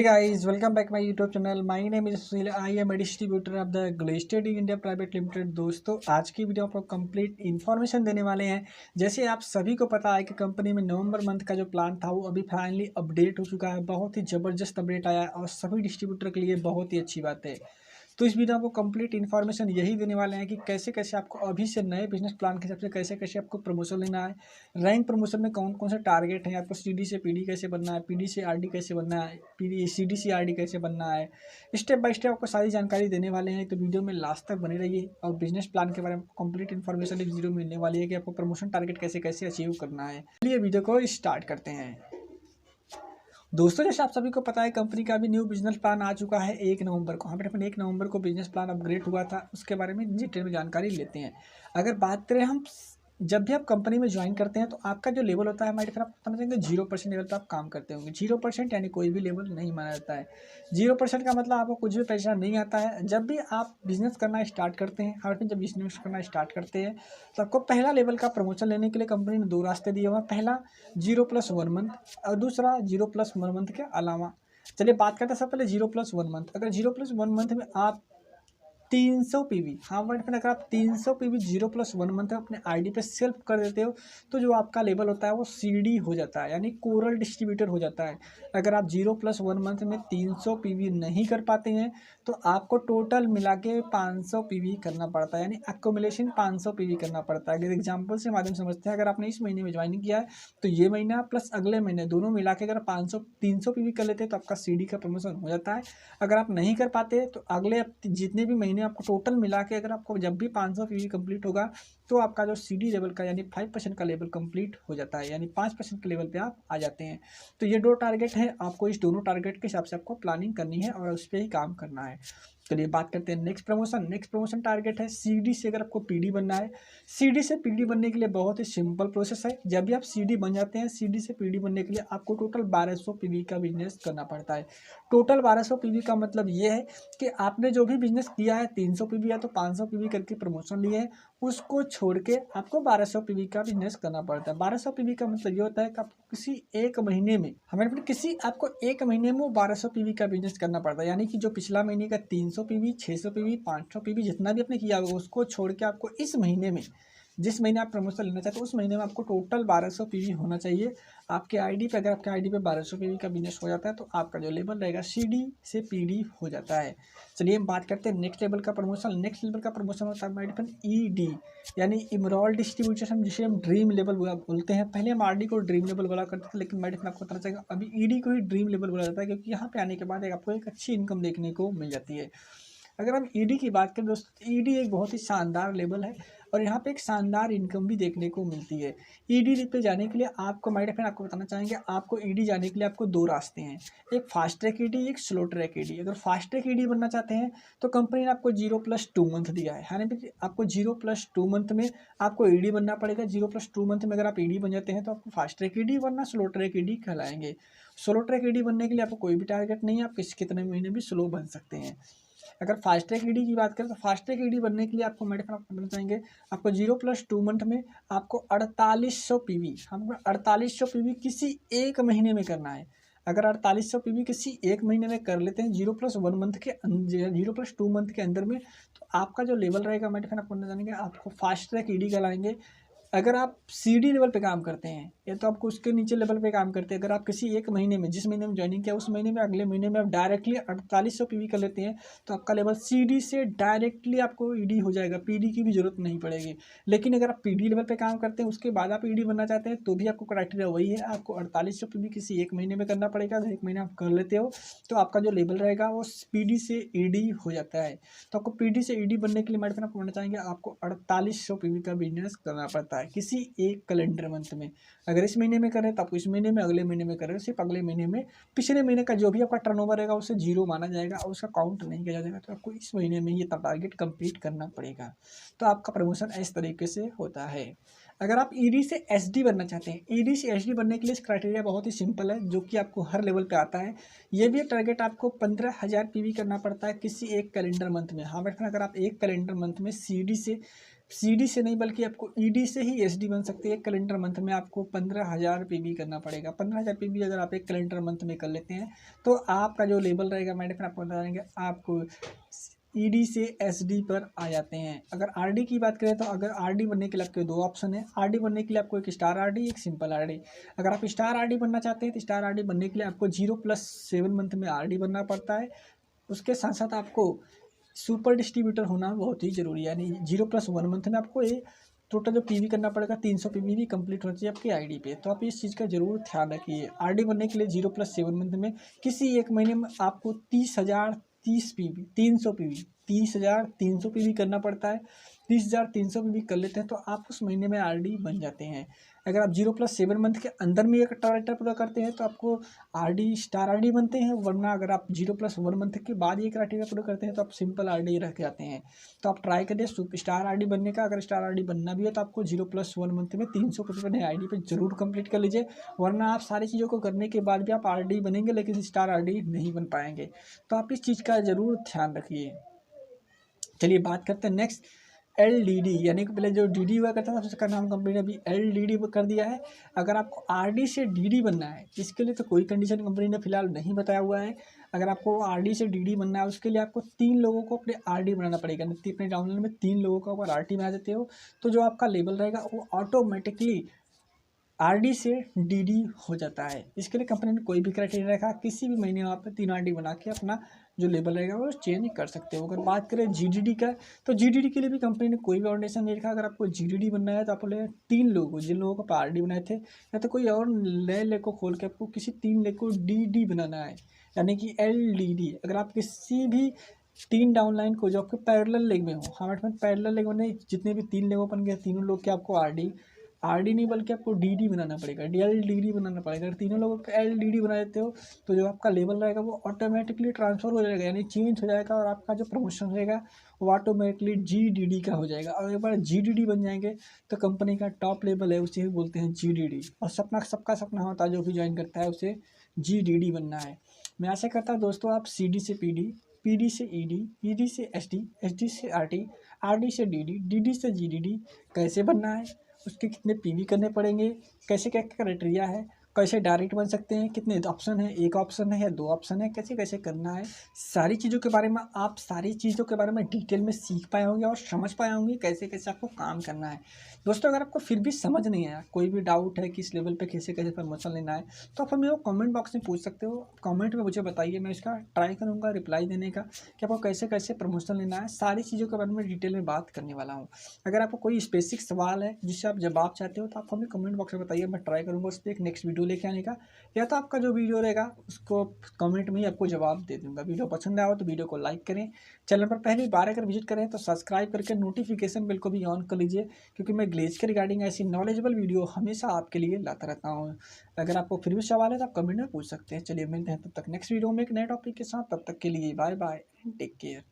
Hey guys, welcome back my YouTube channel. My name is Sushil. I am a distributor of the Glested India Private Limited. दोस्तों आज की video आपको complete information देने वाले हैं। जैसे आप सभी को पता है कि कंपनी में नवंबर मंथ का जो प्लान था वो अभी फाइनली अपडेट हो चुका है। बहुत ही ज़बरदस्त अपडेट आया है और सभी डिस्ट्रीब्यूटर के लिए बहुत ही अच्छी बात है। तो इस वीडियो में आपको कंप्लीट इन्फॉर्मेशन यही देने वाले हैं कि कैसे कैसे आपको अभी से नए बिजनेस प्लान के हिसाब से कैसे कैसे आपको प्रमोशन लेना है, रैंक प्रमोशन में कौन कौन से टारगेट हैं, आपको सीडी से पीडी कैसे बनना है, पीडी से आरडी कैसे बनना है, पीडी सीडी से आरडी कैसे बनना है, स्टेप बाय स्टेप आपको सारी जानकारी देने वाले हैं। तो वीडियो में लास्ट तक बने रहिए और बिजनेस प्लान के बारे में कंप्लीट इन्फॉर्मेशन इस वीडियो में मिलने वाली है कि आपको प्रमोशन टारगेट कैसे कैसे अचीव करना है। चलिए वीडियो को स्टार्ट करते हैं। दोस्तों जैसे आप सभी को पता है कंपनी का भी न्यू बिजनेस प्लान आ चुका है 1 नवंबर को। हमें अपन 1 नवंबर को बिजनेस प्लान अपग्रेड हुआ था, उसके बारे में डिटेल में जानकारी लेते हैं। अगर बात करें हम जब भी आप कंपनी में ज्वाइन करते हैं तो आपका जो लेवल होता है हमारे फिर आप समझेंगे 0% लेवल पर आप काम करते होंगे। 0% यानी कोई भी लेवल नहीं माना जाता है। 0% का मतलब आपको कुछ भी पैसा नहीं आता है। जब भी आप बिजनेस करना स्टार्ट करते हैं और फिर जब बिजनेस करना स्टार्ट करते हैं तो आपको पहला लेवल का प्रमोशन लेने के लिए कंपनी ने 2 रास्ते दिए हुए हैं। पहला 0+1 मंथ और दूसरा 0+1 मंथ के अलावा। चलिए बात करते हैं सबसे पहले 0+1 मंथ। अगर 0+1 मंथ में आप 300 पीवी, हाँ वर्ड में अगर आप 300 पीवी 0+1 मंथ अपने आईडी पे सेल्फ कर देते हो तो जो आपका लेवल होता है वो सीडी हो जाता है, यानी कोरल डिस्ट्रीब्यूटर हो जाता है। अगर आप 0+1 मंथ में 300 पीवी नहीं कर पाते हैं तो आपको टोटल मिला के 500 पीवी करना पड़ता है, यानी अकोमुलेशन 500 पीवी करना पड़ता है। अगर एग्जाम्पल से माध्यम समझते हैं, अगर आपने इस महीने में ज्वाइनिंग किया है तो ये महीना प्लस अगले महीने दोनों मिला के अगर 300 पीवी कर लेते हैं तो आपका सीडी का प्रमोशन हो जाता है। अगर आप नहीं कर पाते तो अगले जितने भी महीने आपको टोटल मिला के अगर आपको जब भी 500 पीवी कंप्लीट होगा तो आपका जो सीडी लेवल का यानी 5% का लेवल कंप्लीट हो जाता है, यानी 5% के लेवल पे आप आ जाते हैं। तो ये 2 टारगेट हैं, आपको इस दोनों टारगेट के हिसाब से आपको प्लानिंग करनी है और उस पर ही काम करना है। चलिए बात करते हैं नेक्स्ट प्रमोशन टारगेट है सीडी से अगर आपको पीडी बनना है। सीडी से पीडी बनने के लिए बहुत ही सिंपल प्रोसेस है। जब भी आप सीडी बन जाते हैं, सीडी से पीडी बनने के लिए आपको टोटल 1200 पीवी का बिजनेस करना पड़ता है। टोटल 1200 पीवी का मतलब ये है कि आपने जो भी बिजनेस किया है 300 पीवी या तो 500 पीवी करके प्रमोशन लिए हैं, उसको छोड़ के आपको 1200 पीवी का बिजनेस करना पड़ता है। 1200 पीवी का मतलब ये होता है कि आपको किसी एक महीने में आपको एक महीने में 1200 पीवी का बिजनेस करना पड़ता है, यानी कि जो पिछला महीने का 300 पीवी, 600 पीवी, 500 पीवी जितना भी आपने किया होगा उसको छोड़ के आपको इस महीने में, जिस महीने आप प्रमोशन लेना चाहते हो उस महीने में आपको टोटल 1200 पीवी होना चाहिए आपके आईडी पे। अगर आपके आईडी पे 1200 पीवी का बिजनेस हो जाता है तो आपका जो लेवल रहेगा सीडी से पीडी हो जाता है। चलिए हम बात करते हैं नेक्स्ट लेवल का प्रमोशन। नेक्स्ट लेवल का प्रमोशन होता है हमारे ईडी, यानी इमराल्ड डिस्ट्रीब्यूशन, जिसे हम ड्रीम लेवल बोलते हैं। पहले हम आरडी को ड्रीम लेवल बोला करते थे, लेकिन मैडम आपको पता चलेगा अभी ईडी को ही ड्रीम लेवल बोला जाता है, क्योंकि यहाँ पे आने के बाद आपको एक अच्छी इनकम देखने को मिल जाती है। अगर हम ईडी की बात करें दोस्तों, ईडी एक बहुत ही शानदार लेवल है और यहाँ पे एक शानदार इनकम भी देखने को मिलती है। ईडी पे जाने के लिए आपको माय फ्रेंड आपको बताना चाहेंगे, आपको ईडी जाने के लिए आपको 2 रास्ते हैं, एक फास्ट ट्रैक ईडी, एक स्लो ट्रैक ईडी। अगर फास्ट ट्रैक ईडी बनना चाहते हैं तो कंपनी ने आपको 0+2 मंथ दिया है, यानी आपको 0+2 मंथ में आपको ईडी बनना पड़ेगा। 0+2 मंथ में अगर आप ईडी बन जाते हैं तो आपको फास्ट ट्रैक ईडी वरना स्लो ट्रैक ईडी कहलाएंगे। स्लो ट्रैक ईडी बनने के लिए आपको कोई भी टारगेट नहीं है, आप कितने महीने भी स्लो बन सकते हैं। अगर फास्ट ट्रैक ईडी की बात करें तो फास्ट ट्रैक ईडी बनने के लिए आपको मेरे फ्रेंड आपको बताना चाहेंगे, आपको 0+2 मंथ में आपको 4800 पीवी, हमको 4800 पीवी किसी एक महीने में करना है। अगर 4800 पीवी किसी एक महीने में कर लेते हैं 0+1 मंथ के 0+2 मंथ के अंदर में, तो आपका जो लेवल रहेगा मेरे फ्रेंड आपको जानेंगे, आपको फास्ट ट्रैक ईडी कहलाएंगे। अगर आप सीडी लेवल पे काम करते हैं या तो आपको उसके नीचे लेवल पे काम करते हैं, अगर आप किसी एक महीने में, जिस महीने में ज्वाइनिंग किया उस महीने में अगले महीने में आप डायरेक्टली 4800 पीवी कर लेते हैं तो आपका लेवल सीडी से डायरेक्टली आपको ईडी हो जाएगा, पीडी की भी जरूरत नहीं पड़ेगी। लेकिन अगर आप पीडी लेवल पे काम करते हैं उसके बाद आप ईडी बनना चाहते हैं तो भी आपको क्राइटेरिया वही है, आपको 4800 पीवी किसी एक महीने में करना पड़ेगा। अगर एक महीना आप कर लेते हो तो आपका जो लेवल रहेगा वो पीडी से ईडी हो जाता है। तो आपको पीडी से ईडी बनने के लिए मेरे आपको बोलना चाहेंगे, आपको 4800 पीवी का बिजनेस करना पड़ता है किसी एक कैलेंडर मंथ में। अगर इस महीने में करें तो आपको इस महीने में, अगले महीने में करें सिर्फ अगले महीने में, पिछले महीने का जो भी आपका टर्नओवर रहेगा उसे 0 माना जाएगा और उसका काउंट नहीं किया जाएगा। तो आपको इस महीने में ये टारगेट कंप्लीट करना पड़ेगा। तो आपका प्रमोशन इस तरीके से होता है। अगर आप ईडी से एसडी बनना चाहते हैं, ईडी से एसडी बनने के लिए क्राइटेरिया बहुत ही सिंपल है जो कि आपको हर लेवल पे आता है। ये भी टारगेट आपको 15,000 पीवी करना पड़ता है किसी एक कैलेंडर मंथ में। हाँ बट अगर आप एक कैलेंडर मंथ में सीडी से सीडी से नहीं बल्कि आपको ईडी से ही एसडी बन सकती है। कैलेंडर मंथ में आपको 15,000 पीवी करना पड़ेगा। 15,000 पीवी अगर आप एक कैलेंडर मंथ में कर लेते हैं तो आपका जो लेवल रहेगा, मैंने फिर आपको बता देंगे, आपको ईडी से एसडी पर आ जाते हैं। अगर आरडी की बात करें तो अगर आरडी बनने के लिए आपके दो ऑप्शन है। आरडी बनने के लिए आपको एक स्टार आरडी, एक सिंपल आरडी। अगर आप स्टार आरडी बनना चाहते हैं तो स्टार आरडी बनने के लिए आपको 0+7 मंथ में आरडी बनना पड़ता है। उसके साथ साथ आपको सुपर डिस्ट्रीब्यूटर होना बहुत ही जरूरी है, यानी 0+1 मंथ में आपको ये टोटल जो पीवी करना पड़ेगा 300 पीवी भी कंप्लीट होना चाहिए आपकी आईडी पे। तो आप इस चीज़ का जरूर ध्यान रखिए। आरडी बनने के लिए 0+7 मंथ में किसी एक महीने में आपको 30,030 पीवी 300 पीवी 30,300 पीवी करना पड़ता है। 30,300 पीवी कर लेते हैं तो आप उस महीने में आरडी बन जाते हैं। अगर आप 0+7 मंथ के अंदर में एक टारगेट पूरा करते हैं तो आपको आरडी स्टार आरडी बनते हैं, वरना अगर आप 0+1 मंथ के बाद ये क्राइटेरिया पूरा करते हैं तो आप सिंपल आरडी रह के आते हैं। तो आप ट्राई करिए स्टार आरडी बनने का। अगर स्टार आरडी बनना भी है तो आपको 0+1 मंथ में 300 पीवी अपने आईडी पे जरूर कंप्लीट कर लीजिए, वरना आप सारी चीज़ों को करने के बाद भी आप आरडी बनेंगे लेकिन स्टार आरडी नहीं बन पाएंगे। तो आप इस चीज़ का जरूर ध्यान रखिए। चलिए बात करते हैं नेक्स्ट LDD, यानी कि पहले जो DD हुआ करता था उसका नाम कंपनी ने अभी LDD कर दिया है। अगर आपको RD से DD बनना है, इसके लिए तो कोई कंडीशन कंपनी ने फिलहाल नहीं बताया हुआ है। अगर आपको RD से DD बनना है उसके लिए आपको 3 लोगों को अपने RD बनाना पड़ेगा। अपने डाउनलोड में 3 लोगों को अगर RD बना देते हो तो जो आपका लेवल रहेगा वो ऑटोमेटिकली आरडी से डीडी हो जाता है। इसके लिए कंपनी ने कोई भी क्राइटेरिया रखा, किसी भी महीने में आप 3 आरडी बना के अपना जो लेवल रहेगा वो चेंज कर सकते हो। अगर बात करें जीडीडी का तो जीडीडी के लिए भी कंपनी ने कोई भी फाउंडेशन नहीं रखा। अगर आपको जीडीडी बनना है तो आप बोले 3 लोगों, जिन लोगों को आरडी बनाए थे या तो कोई और नए लेग को खोल के आपको किसी 3 लेग को डीडी बनाना है, यानी कि LDD। अगर आप किसी भी 3 डाउनलाइन को जो आपके पैरेलल लेग में हो, हमारे पास पैरेलल लेग में जितने भी 3 लेगों बन गए, तीनों लोग के आपको आरडी नहीं बल्कि आपको डीडी बनाना पड़ेगा, DLDD बनाना पड़ेगा। अगर तीनों लोगों का LDD बना देते हो तो जो आपका लेवल रहेगा वो ऑटोमेटिकली ट्रांसफर हो जाएगा, यानी चेंज हो जाएगा और आपका जो प्रमोशन रहेगा वो ऑटोमेटिकली GDD का हो जाएगा। और एक बार GDD बन जाएंगे तो कंपनी का टॉप लेवल है उसे ही बोलते हैं GDD। और सबका सपना होता है जो भी ज्वाइन करता है उसे GDD बनना है। मैं आशा करता हूँ दोस्तों आप CD से PD, PD से ED, ED से SD, SD से RD, RD से DD, DD से GDD कैसे बनना है, उसके कितने पीवी करने पड़ेंगे, कैसे क्या क्राइटेरिया है, कैसे डायरेक्ट बन सकते हैं, कितने ऑप्शन है, एक ऑप्शन है या 2 ऑप्शन है, कैसे कैसे करना है, सारी चीज़ों के बारे में आप सारी चीज़ों के बारे में डिटेल में सीख पाए होंगे और समझ पाए होंगे कैसे कैसे आपको काम करना है। दोस्तों अगर आपको फिर भी समझ नहीं आया, कोई भी डाउट है कि इस लेवल पे कैसे कैसे प्रमोशन लेना है, तो आप हमें वो कमेंट बॉक्स में पूछ सकते हो। कमेंट में मुझे बताइए, मैं इसका ट्राई करूँगा रिप्लाई देने का कि आपको कैसे कैसे प्रमोशन लेना है। सारी चीज़ों के बारे में डिटेल में बात करने वाला हूँ। अगर आपको कोई स्पेसिफिक सवाल है जिससे आप जवाब चाहते हो तो आप हमें कमेंट बॉक्स में बताइए, मैं ट्राई करूँगा उस पर एक नेक्स्ट वीडियो लेके आने का, या तो आपका जो वीडियो रहेगा उसको कमेंट में ही आपको जवाब दे दूँगा। वीडियो पसंद आया हो तो वीडियो को लाइक करें, चैनल पर पहली बार अगर विजिट करें तो सब्सक्राइब करके नोटिफिकेशन बिल को भी ऑन कर लीजिए, क्योंकि मैं ग्लेज के रिगार्डिंग ऐसी नॉलेजेबल वीडियो हमेशा आपके लिए लाता रहता हूँ। अगर आपको फिर भी सवाल है तो आप कमेंट में पूछ सकते हैं। चलिए मिलते हैं तब तक नेक्स्ट वीडियो में एक नए टॉपिक के साथ, तब तक के लिए bye bye and take care.